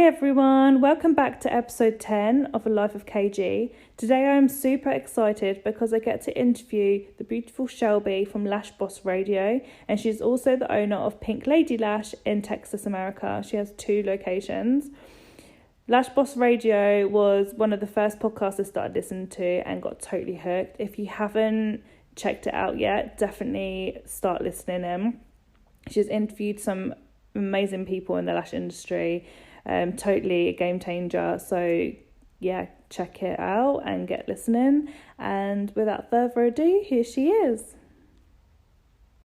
Hi everyone, welcome back to episode 10 of A Life of KG. Today I am super excited because I get to interview the beautiful Shelby from Lash Boss Radio, and she's also the owner of Pink Lady Lash in Texas, America. She has 2 locations. Lash Boss Radio was one of the first podcasts I started listening to and got totally hooked. If you haven't checked it out yet, definitely start listening in. She's interviewed some amazing people in the lash industry. Totally a game changer. So yeah, check it out and get listening. And without further ado, here she is.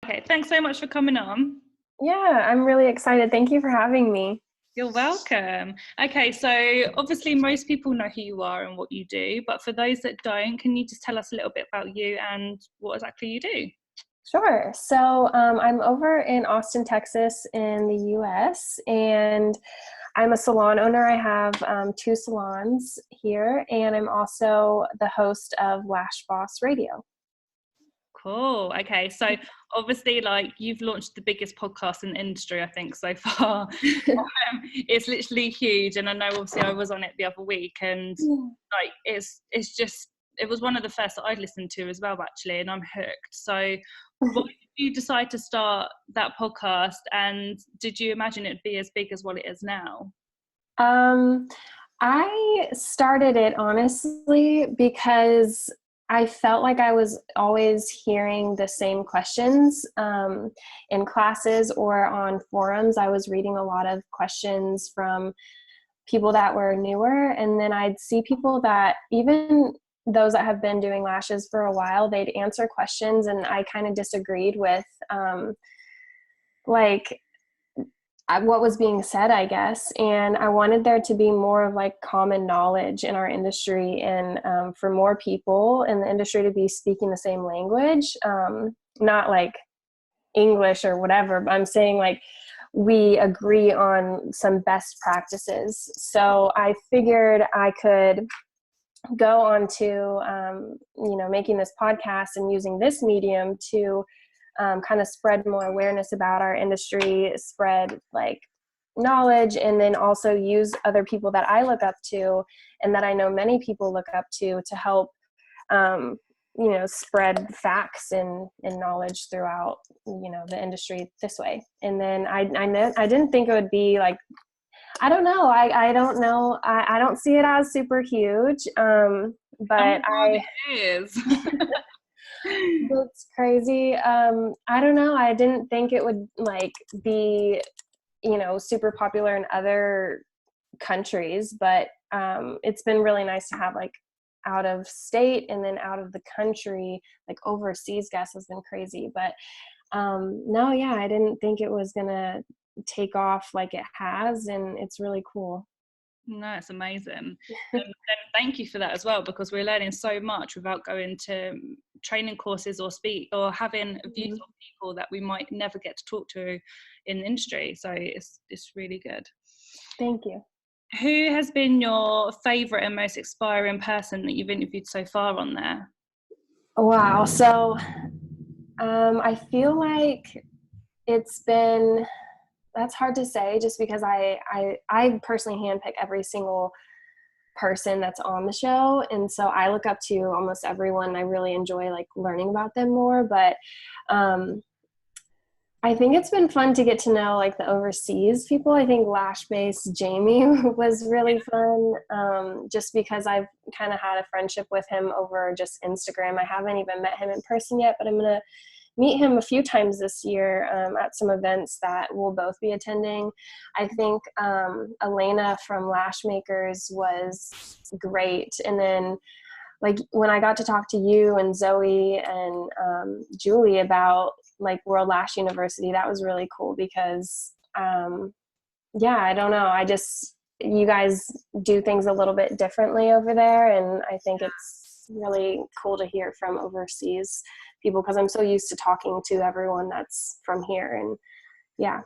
Okay, thanks so much for coming on. Yeah, I'm really excited. Thank you for having me. You're welcome. Okay, so obviously most people know who you are and what you do, but for those that don't, can you just tell us a little bit about you and what exactly you do? Sure. So I'm over in Austin, Texas in the US, and I'm a salon owner. I have 2 salons here, and I'm also the host of Lash Boss Radio. Cool. Okay, so obviously, like, you've launched the biggest podcast in the industry, I think, so far. It's literally huge, and I know obviously I was on it the other week, and like it was one of the first that I'd listened to as well, actually, and I'm hooked. So why did you decide to start that podcast, and did you imagine it'd be as big as what it is now? I started it honestly because I felt like I was always hearing the same questions in classes or on forums. I was reading a lot of questions from people that were newer, and then I'd see people that, even those that have been doing lashes for a while, they'd answer questions, and I kind of disagreed with what was being said, I guess. And I wanted there to be more of like common knowledge in our industry, and for more people in the industry to be speaking the same language, not like English or whatever, but I'm saying like we agree on some best practices. So I figured I could go on to, making this podcast and using this medium to kind of spread more awareness about our industry, spread like knowledge, and then also use other people that I look up to and that I know many people look up to help, spread facts and knowledge throughout, the industry this way. And then I didn't think it would be like, I don't know. I don't know. I don't see it as super huge. But it is. That's crazy. I don't know. I didn't think it would like be, super popular in other countries, but it's been really nice to have like out of state and then out of the country, like overseas guests has been crazy. But no, yeah, I didn't think it was gonna take off like it has, and it's really cool. No, it's amazing. And thank you for that as well, because we're learning so much without going to training courses or speak or having views of people that we might never get to talk to in the industry. So it's really good. Thank you. Who has been your favorite and most inspiring person that you've interviewed so far on there? Wow. So I feel like that's hard to say, just because I personally handpick every single person that's on the show, and so I look up to almost everyone. I really enjoy like learning about them more, but I think it's been fun to get to know like the overseas people. I think Lash-based Jamie was really fun, just because I've kind of had a friendship with him over just Instagram. I haven't even met him in person yet, but I'm gonna meet him a few times this year at some events that we'll both be attending. I think Elena from Lash Makers was great. And then like when I got to talk to you and Zoe and Julie about like World Lash University, that was really cool because I don't know. You guys do things a little bit differently over there. And I think it's really cool to hear from overseas people, because I'm so used to talking to everyone that's from here. And yeah.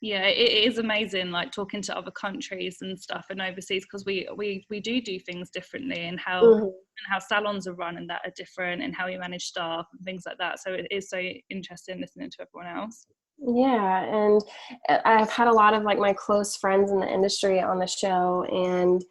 Yeah, it is amazing, like talking to other countries and stuff and overseas, because we do things differently, and how salons are run and that are different, and how we manage staff and things like that. So it is so interesting listening to everyone else. Yeah, and I've had a lot of like my close friends in the industry on the show, and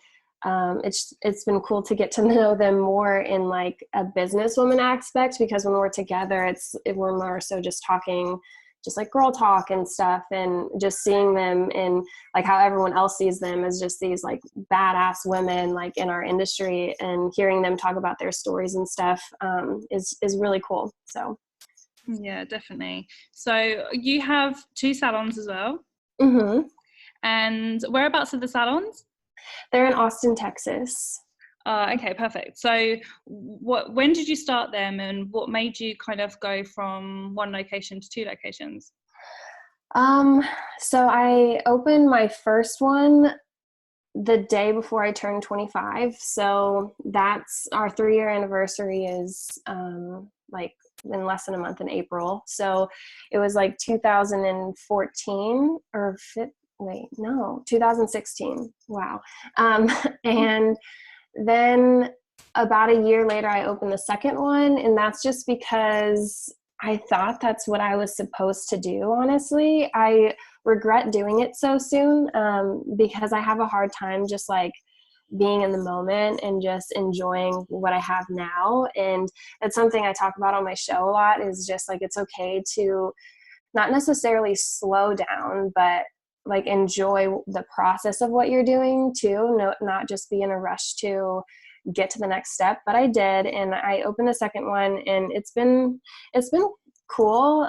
it's been cool to get to know them more in like a businesswoman aspect, because when we're together, we're more so just talking, just like girl talk and stuff, and just seeing them in like how everyone else sees them as just these like badass women like in our industry, and hearing them talk about their stories and stuff is really cool. So. Yeah, definitely. So you have 2 salons as well. Mm-hmm. And whereabouts are the salons? They're in Austin, Texas. Okay, perfect. So when did you start them, and what made you kind of go from one location to 2 locations? So I opened my first one the day before I turned 25. So that's our 3-year anniversary is like in less than a month, in April. So it was like 2014 or 2016. Wow. And then about a year later, I opened the second one, and that's just because I thought that's what I was supposed to do, honestly. I regret doing it so soon because I have a hard time just like being in the moment and just enjoying what I have now. And it's something I talk about on my show a lot, is just like it's okay to not necessarily slow down, but like enjoy the process of what you're doing too. No, not just be in a rush to get to the next step. But I did, and I opened the second one, and it's been cool.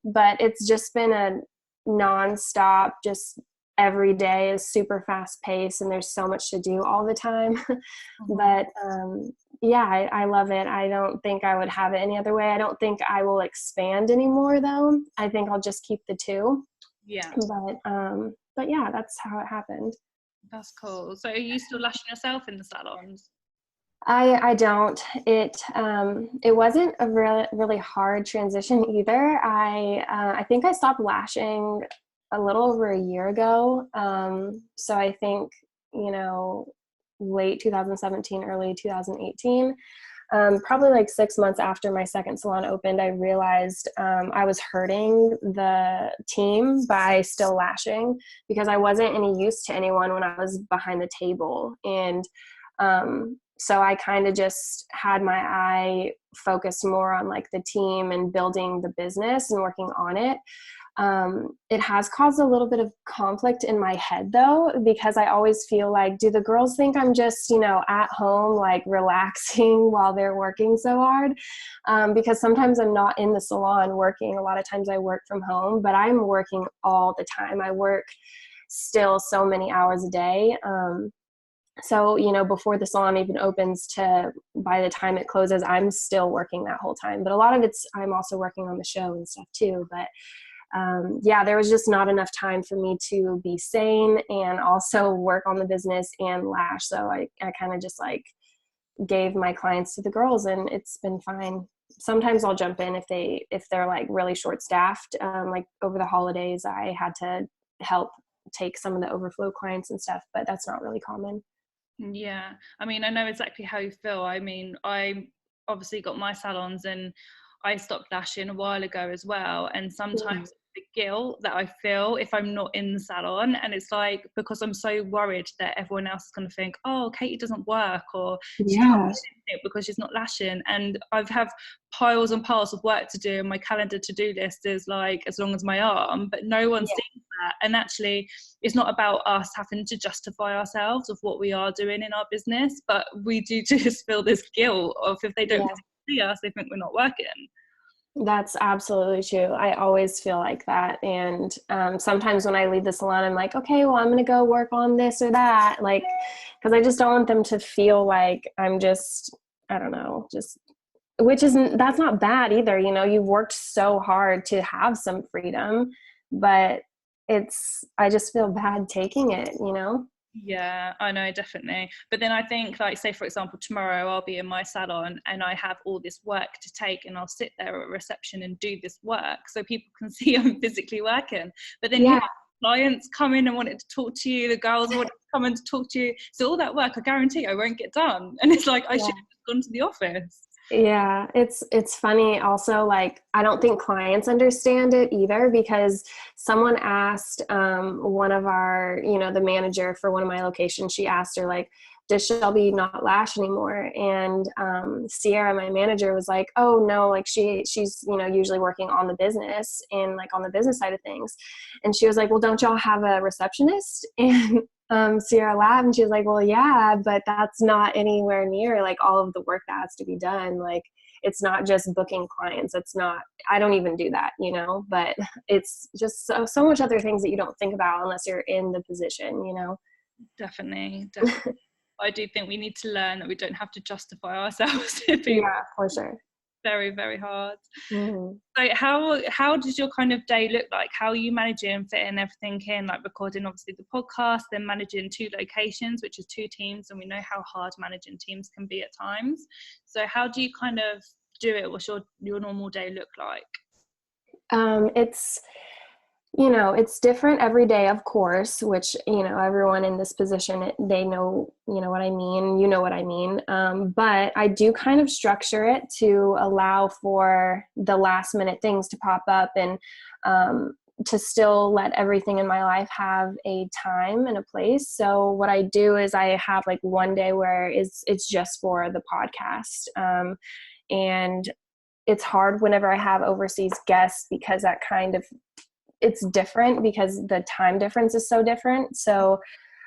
But it's just been a nonstop, just every day is super fast paced, and there's so much to do all the time. But yeah, I love it. I don't think I would have it any other way. I don't think I will expand anymore though. I think I'll just keep the 2. Yeah. But yeah, that's how it happened. That's cool. So are you still lashing yourself in the salons? I don't. It wasn't a really hard transition either. I think I stopped lashing a little over a year ago. So I think, late 2017, early 2018. Probably like 6 months after my second salon opened, I realized I was hurting the team by still lashing, because I wasn't any use to anyone when I was behind the table. And so I kind of just had my eye focused more on like the team and building the business and working on it. It has caused a little bit of conflict in my head though, because I always feel like, do the girls think I'm just, at home, like relaxing while they're working so hard? Because sometimes I'm not in the salon working. A lot of times I work from home, but I'm working all the time. I work still so many hours a day. So, before the salon even opens to by the time it closes, I'm still working that whole time. But a lot of I'm also working on the show and stuff too. But yeah, there was just not enough time for me to be sane and also work on the business and lash. So I kind of just like gave my clients to the girls, and it's been fine. Sometimes I'll jump in if they're like really short staffed. Like over the holidays, I had to help take some of the overflow clients and stuff, but that's not really common. Yeah, I mean, I know exactly how you feel. I mean, I obviously got my salons, and I stopped lashing a while ago as well. And sometimes the guilt that I feel if I'm not in the salon, and it's like, because I'm so worried that everyone else is going to think, oh, Katie doesn't work, or she can't do it because she's not lashing. And I've have piles and piles of work to do, and my calendar to-do list is like as long as my arm, but no one sees that. And actually, it's not about us having to justify ourselves of what we are doing in our business, but we do just feel this guilt of, if they don't see us, they think we're not working. That's absolutely true. I always feel like that. And sometimes when I leave the salon, I'm like, okay, well, I'm going to go work on this or that. Like, because I just don't want them to feel like I'm just, I don't know, that's not bad either. You've worked so hard to have some freedom, but I just feel bad taking it. Yeah, I know, definitely. But then I think, like, say for example, tomorrow I'll be in my salon and I have all this work to take, and I'll sit there at reception and do this work so people can see I'm physically working. But then you clients come in and wanted to talk to you, the girls wanted to come in to talk to you. So all that work, I guarantee I won't get done. And it's like, I should have just gone to the office. Yeah, it's funny also, like, I don't think clients understand it either, because someone asked one of our, the manager for one of my locations, she asked her, like, does Shelby not lash anymore? And Sierra, my manager, was like, oh no, like she's usually working on the business and like on the business side of things. And she was like, well, don't y'all have a receptionist? And Sierra laughed and she was like, well, yeah, but that's not anywhere near like all of the work that has to be done. Like, it's not just booking clients. I don't even do that, but it's just so much other things that you don't think about unless you're in the position, Definitely. I do think we need to learn that we don't have to justify ourselves to people. Yeah, for sure. Very, very hard. Mm-hmm. So how does your kind of day look like? How are you managing fitting everything in, like recording obviously the podcast, then managing 2 locations, which is 2 teams, and we know how hard managing teams can be at times. So how do you kind of do it? What's your normal day look like? It's different every day, of course, which, everyone in this position, they know, what I mean, what I mean. But I do kind of structure it to allow for the last minute things to pop up, and to still let everything in my life have a time and a place. So what I do is I have like one day where it's just for the podcast. And it's hard whenever I have overseas guests, because that kind of, it's different because the time difference is so different. So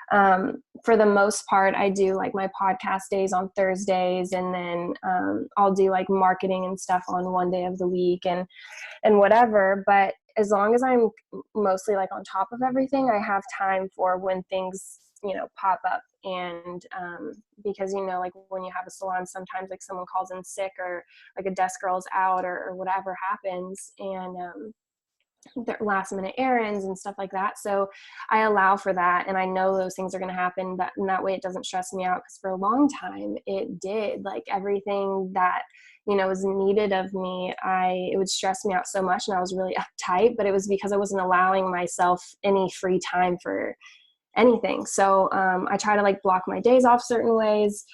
for the most part, I do like my podcast days on Thursdays, and then I'll do like marketing and stuff on one day of the week and whatever. But as long as I'm mostly like on top of everything, I have time for when things, pop up. And because, like when you have a salon, sometimes like someone calls in sick, or like a desk girl's out, or whatever happens, and their last minute errands and stuff like that. So I allow for that, and I know those things are going to happen, and that way it doesn't stress me out, because for a long time it did. Like everything that was needed of me, it would stress me out so much, and I was really uptight, but it was because I wasn't allowing myself any free time for anything. So I try to like block my days off certain ways.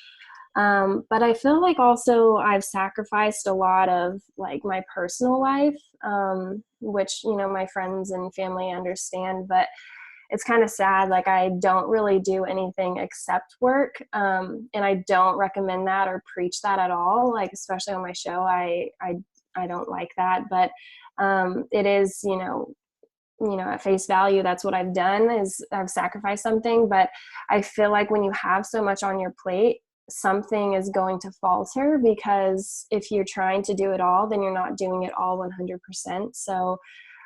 But I feel like also I've sacrificed a lot of like my personal life, which, my friends and family understand, but it's kind of sad. Like I don't really do anything except work. And I don't recommend that or preach that at all. Like, especially on my show, I don't like that, but it is, at face value, that's what I've done, is I've sacrificed something. But I feel like when you have so much on your plate, something is going to falter, because if you're trying to do it all, then you're not doing it all 100%. So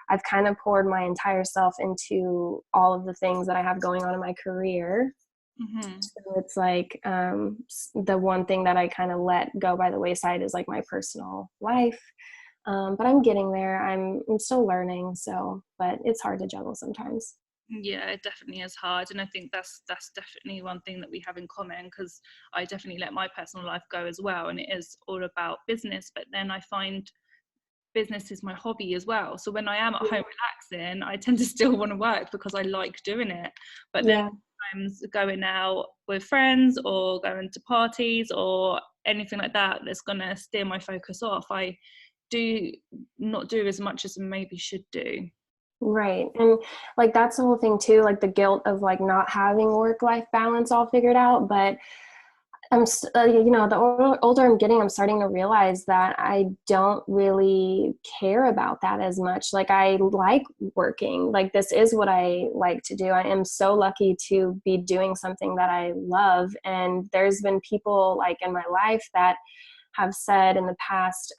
I've kind of poured my entire self into all of the things that I have going on in my career. Mm-hmm. So it's like the one thing that I kind of let go by the wayside is like my personal life. But I'm getting there. I'm still learning. So, but it's hard to juggle sometimes. Yeah, it definitely is hard, and I think that's definitely one thing that we have in common, because I definitely let my personal life go as well, and it is all about business, but then I find business is my hobby as well. So when I am at home relaxing, I tend to still want to work because I like doing it. But then sometimes going out with friends or going to parties or anything like that that's going to steer my focus off, I do not do as much as I maybe should do. Right. And like that's the whole thing too, like the guilt of like not having work-life balance all figured out. But I'm the older I'm getting, I'm starting to realize that I don't really care about that as much. Like I like working, like this is what I like to do. I am so lucky to be doing something that I love. And there's been people like in my life that have said in the past,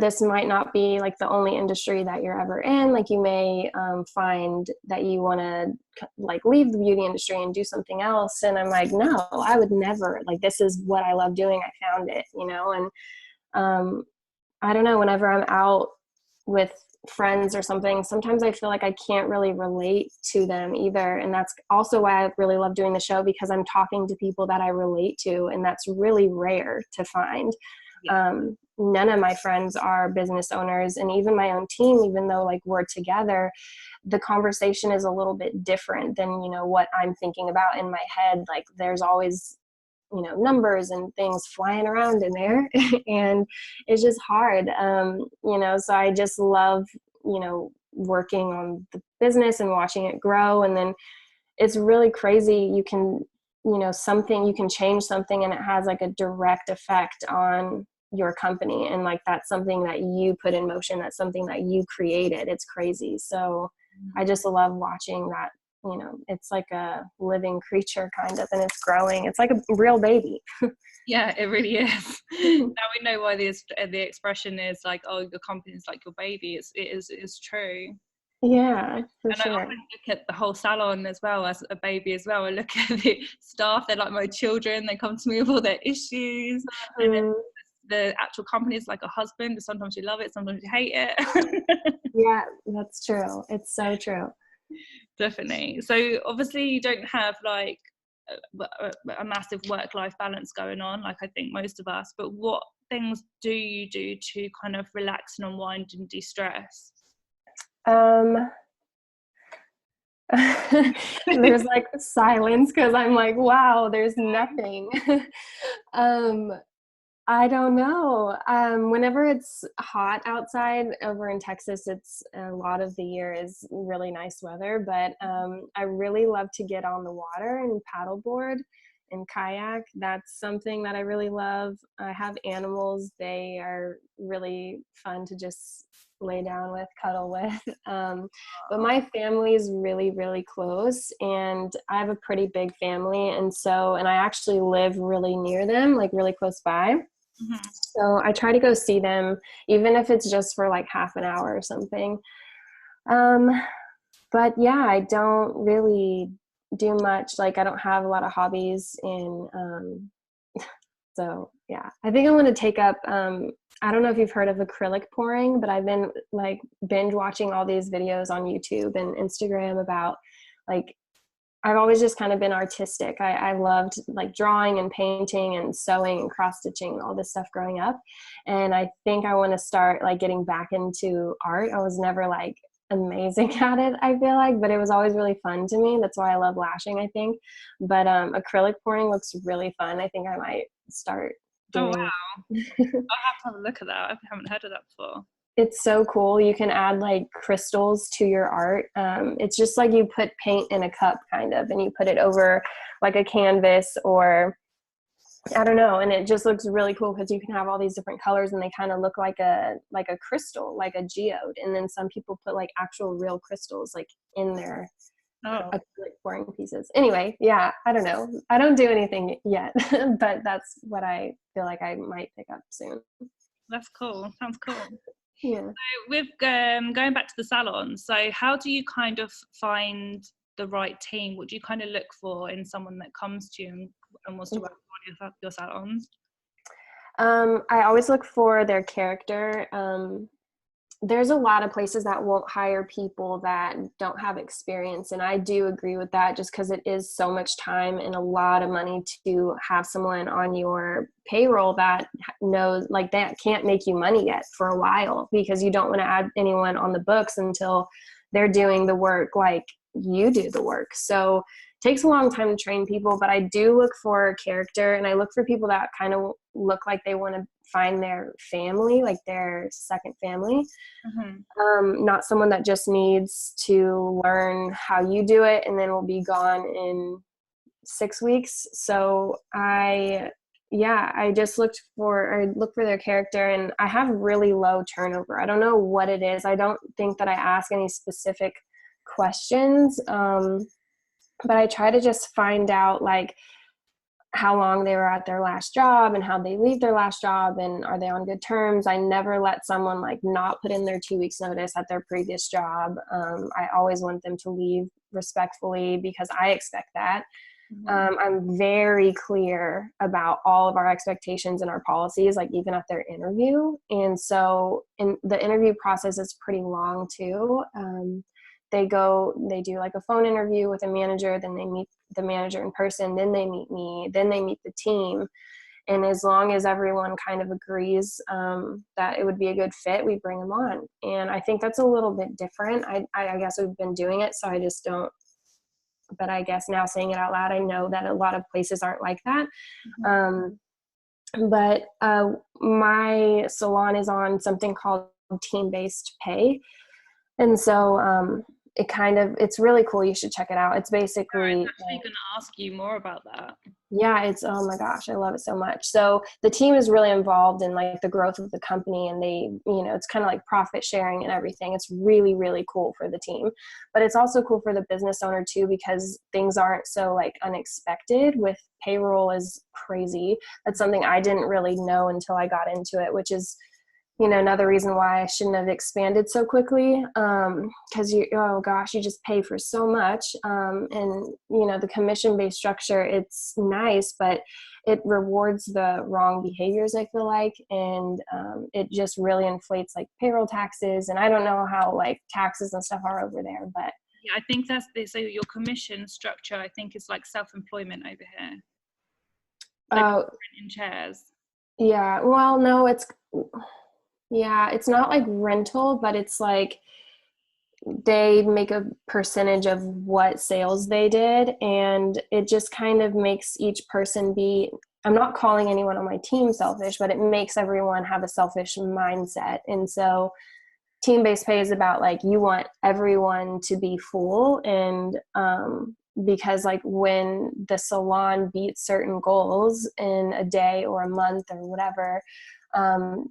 this might not be like the only industry that you're ever in. Like you may find that you want to like leave the beauty industry and do something else. And I'm like, no, I would never. Like, this is what I love doing. I found it, and I don't know, whenever I'm out with friends or something, sometimes I feel like I can't really relate to them either. And that's also why I really love doing the show, because I'm talking to people that I relate to, and that's really rare to find. Yeah. none of my friends are business owners, and even my own team, even though like we're together, the conversation is a little bit different than, you know, what I'm thinking about in my head. Like there's always, you know, numbers and things flying around in there and it's just hard. You know, so I just love, you know, working on the business and watching it grow. And then it's really crazy. You can, you know, you can change something and it has like a direct effect on your company. And like, that's something that you put in motion. That's something that you created. It's crazy. So I just love watching that. You know, it's like a living creature kind of, and it's growing. It's like a real baby. Yeah, it really is. Now we know why the expression is like, oh, your company's like your baby. It's true. Yeah, for and sure. I often look at the whole salon as well as a baby as well. I look at the staff, they're like my children. They come to me with all their issues. And then the actual company is like a husband. Sometimes you love it, sometimes you hate it. Yeah, that's true. It's so true. Definitely. So obviously you don't have like a massive work-life balance going on, like I think most of us, but what things do you do to kind of relax and unwind and de-stress? There's like silence because I'm like, wow, there's nothing. I don't know. Whenever it's hot outside over in Texas, it's a lot of the year is really nice weather, but I really love to get on the water and paddleboard and kayak. That's something that I really love. I have animals. They are really fun to just lay down with, cuddle with. But my family is really, really close, and I have a pretty big family. And I actually live really near them, like really close by. Mm-hmm. So I try to go see them, even if it's just for like half an hour or something. But yeah, I don't really do much. Like I don't have a lot of hobbies, and so yeah, I think I want to take up, I don't know if you've heard of acrylic pouring, but I've been like binge watching all these videos on YouTube and Instagram about like, I've always just kind of been artistic. I loved like drawing and painting and sewing and cross stitching, all this stuff growing up. And I think I want to start like getting back into art. I was never like amazing at it, I feel like, but it was always really fun to me. That's why I love lashing, I think. But acrylic pouring looks really fun. I think I might start doing. Oh wow. I'll have to have a look at that. I haven't heard of that before. It's so cool. You can add like crystals to your art. It's just like you put paint in a cup kind of, and you put it over like a canvas or I don't know. And it just looks really cool because you can have all these different colors and they kind of look like a crystal, like a geode. And then some people put like actual real crystals like in their acrylic pouring pieces. Anyway, yeah, I don't know. I don't do anything yet, but that's what I feel like I might pick up soon. That's cool. Sounds cool. Yeah. So with going back to the salon, so how do you kind of find the right team? What do you kind of look for in someone that comes to you and wants to work on your salons? I always look for their character. There's a lot of places that won't hire people that don't have experience, and I do agree with that just because it is so much time and a lot of money to have someone on your payroll that knows, like, that can't make you money yet for a while, because you don't want to add anyone on the books until they're doing the work like you do the work. So it takes a long time to train people, but I do look for character, and I look for people that kind of look like they want to find their family, like their second family. Mm-hmm. Not someone that just needs to learn how you do it and then will be gone in 6 weeks. So I just look for their character, and I have really low turnover. I don't know what it is. I don't think that I ask any specific questions, but I try to just find out like how long they were at their last job and how they leave their last job, and are they on good terms. I never let someone like not put in their 2 weeks notice at their previous job. I always want them to leave respectfully because I expect that. Mm-hmm. I'm very clear about all of our expectations and our policies, like even at their interview. And so in the interview process is pretty long too. They do like a phone interview with a manager, then they meet the manager in person, then they meet me, then they meet the team. And as long as everyone kind of agrees that it would be a good fit, we bring them on. And I think that's a little bit different. I guess we've been doing it, so I just don't, but I guess now saying it out loud, I know that a lot of places aren't like that. But my salon is on something called team-based pay. And so it's really cool. You should check it out. It's basically, I was actually going to ask you more about that. Yeah, oh my gosh, I love it so much. So the team is really involved in like the growth of the company, and they, it's kind of like profit sharing and everything. It's really, really cool for the team, but it's also cool for the business owner too, because things aren't so like unexpected. With payroll is crazy. That's something I didn't really know until I got into it, which is, another reason why I shouldn't have expanded so quickly. Cause you just pay for so much. And the commission-based structure, it's nice, but it rewards the wrong behaviors, I feel like. And it just really inflates like payroll taxes. And I don't know how like taxes and stuff are over there, but yeah, I think so your commission structure, I think, is like self-employment over here. In chairs. Yeah. Well, no, it's not like rental, but it's like they make a percentage of what sales they did, and it just kind of makes each person I'm not calling anyone on my team selfish, but it makes everyone have a selfish mindset. And so team-based pay is about like, you want everyone to be full. And because like when the salon beats certain goals in a day or a month or whatever,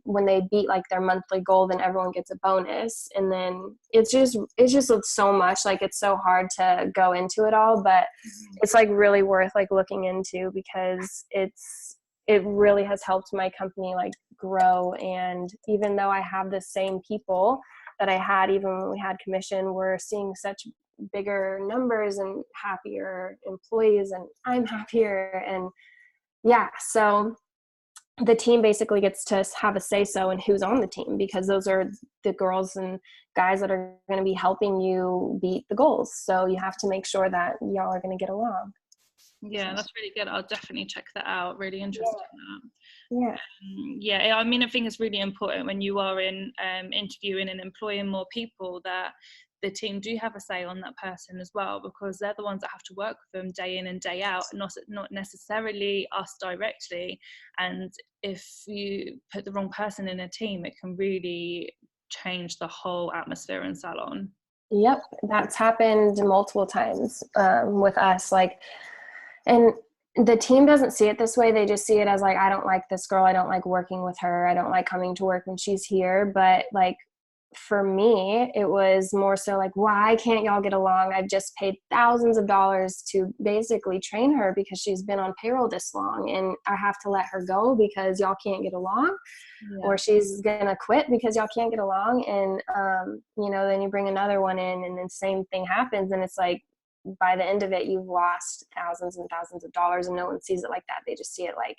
when they beat like their monthly goal, then everyone gets a bonus. And then it's just so much, like it's so hard to go into it all, but it's like really worth like looking into, because it really has helped my company like grow. And even though I have the same people that I had even when we had commission, we're seeing such bigger numbers and happier employees, and I'm happier. And yeah, so the team basically gets to have a say-so in who's on the team, because those are the girls and guys that are going to be helping you beat the goals. So you have to make sure that y'all are going to get along. Yeah, that's really good. I'll definitely check that out. Really interested in that. Yeah. Yeah, I mean, I think it's really important when you are in interviewing and employing more people, that the team do have a say on that person as well, because they're the ones that have to work with them day in and day out, not necessarily us directly. And if you put the wrong person in a team, it can really change the whole atmosphere in salon. Yep, that's happened multiple times with us. And the team doesn't see it this way. They just see it as like, I don't like this girl. I don't like working with her. I don't like coming to work when she's here. But like, for me, it was more so like, why can't y'all get along? I've just paid thousands of dollars to basically train her because she's been on payroll this long, and I have to let her go because y'all can't get along. Yeah. Or she's gonna quit because y'all can't get along. And then you bring another one in, and then same thing happens. And it's like, by the end of it, you've lost thousands and thousands of dollars, and no one sees it like that. They just see it like,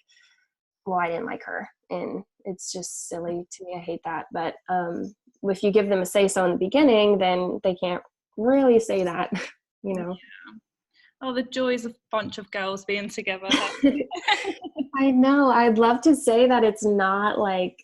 well, I didn't like her. And it's just silly to me. I hate that. But if you give them a say-so in the beginning, then they can't really say that, Yeah. Oh, the joys of a bunch of girls being together. I know. I'd love to say that it's not like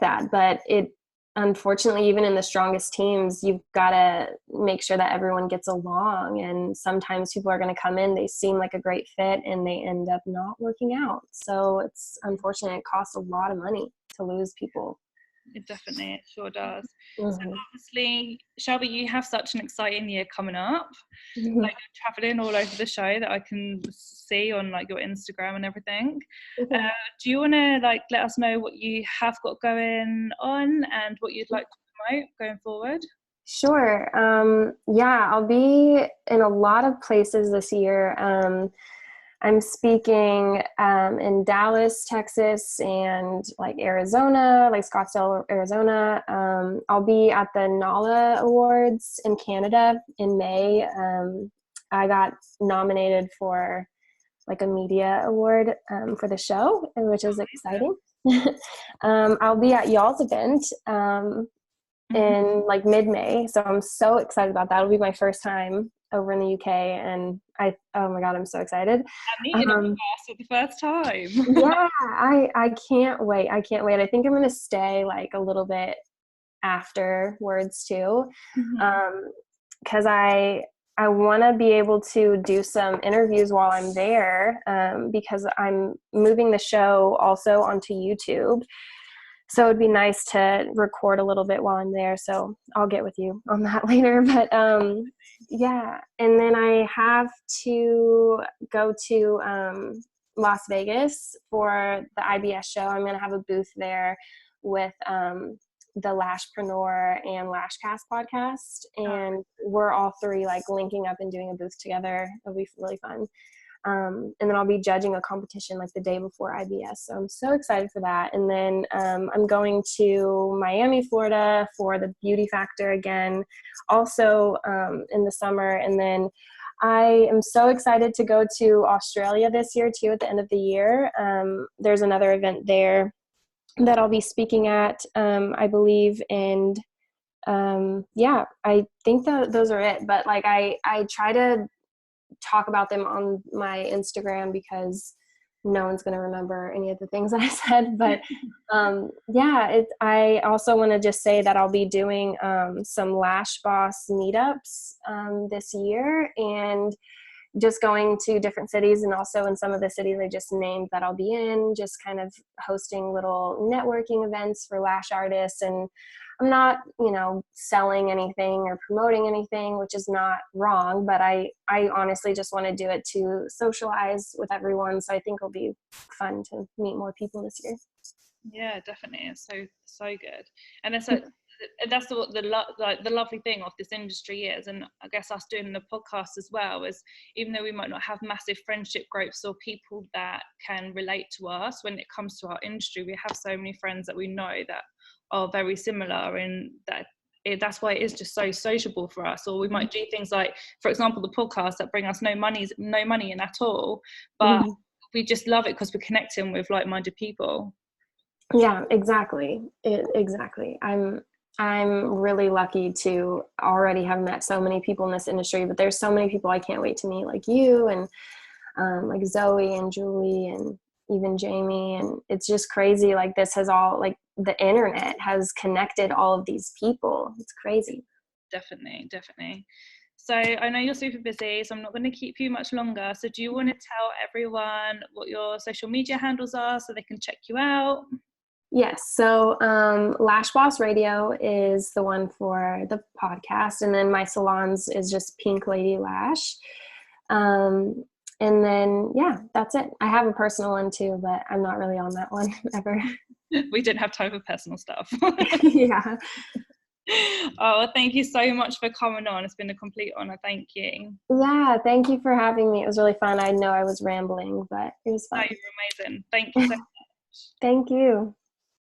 that, but it, unfortunately, even in the strongest teams, you've got to make sure that everyone gets along. And sometimes people are going to come in, they seem like a great fit, and they end up not working out. So it's unfortunate. It costs a lot of money to lose people. It sure does. Mm-hmm. So obviously, Shelby, you have such an exciting year coming up. Mm-hmm. Like, you're traveling all over the show that I can see on like your Instagram and everything. Mm-hmm. Do you want to like let us know what you have got going on and what you'd like to promote going forward? Sure. I'll be in a lot of places this year. I'm speaking in Dallas, Texas, and like Arizona, like Scottsdale, Arizona. I'll be at the NALA Awards in Canada in May. I got nominated for like a media award for the show, which is exciting. I'll be at y'all's event in like mid-May, so I'm so excited about that. It'll be my first time over in the UK, and oh my God, I'm so excited. I'm meeting up with us for the first time. Yeah, I can't wait. I can't wait. I think I'm going to stay like a little bit afterwards too. Because I want to be able to do some interviews while I'm there, because I'm moving the show also onto YouTube. So it'd be nice to record a little bit while I'm there. So I'll get with you on that later. But yeah, and then I have to go to Las Vegas for the IBS show. I'm going to have a booth there with the Lashpreneur and Lashcast podcast, and we're all three like linking up and doing a booth together. It'll be really fun. And then I'll be judging a competition like the day before IBS. So I'm so excited for that. And then I'm going to Miami, Florida for the Beauty Factor again, also in the summer. And then I am so excited to go to Australia this year too at the end of the year. There's another event there that I'll be speaking at, I believe. And yeah, I think that those are it. But like I try to talk about them on my Instagram because no one's going to remember any of the things that I said. But yeah, I also want to just say that I'll be doing some Lash Boss meetups this year, and just going to different cities, and also in some of the cities I just named that I'll be in, just kind of hosting little networking events for lash artists. And I'm not, selling anything or promoting anything, which is not wrong, but I honestly just want to do it to socialize with everyone. So I think it'll be fun to meet more people this year. Yeah, definitely. It's so good. And it's like, that's what the lovely thing of this industry is, and I guess us doing the podcast as well, is even though we might not have massive friendship groups or people that can relate to us when it comes to our industry, we have so many friends that we know that are very similar, and that's why it is just so sociable for us. Or we might do things like, for example, the podcast that bring us no money in at all, but we just love it because we're connecting with like-minded people. Yeah, exactly. Exactly. I'm really lucky to already have met so many people in this industry, but there's so many people I can't wait to meet, like you and like Zoe and Julie and even Jamie. And it's just crazy. Like this has all, like the internet has connected all of these people. It's crazy. Definitely. So I know you're super busy, so I'm not going to keep you much longer. So do you want to tell everyone what your social media handles are so they can check you out? Yes. So Lash Boss Radio is the one for the podcast. And then my salons is just Pink Lady Lash. And then, yeah, that's it. I have a personal one too, but I'm not really on that one ever. We didn't have time for personal stuff. Yeah. Oh, thank you so much for coming on. It's been a complete honor. Thank you. Yeah, thank you for having me. It was really fun. I know I was rambling, but it was fun. No, you're amazing. Thank you so much. Thank you.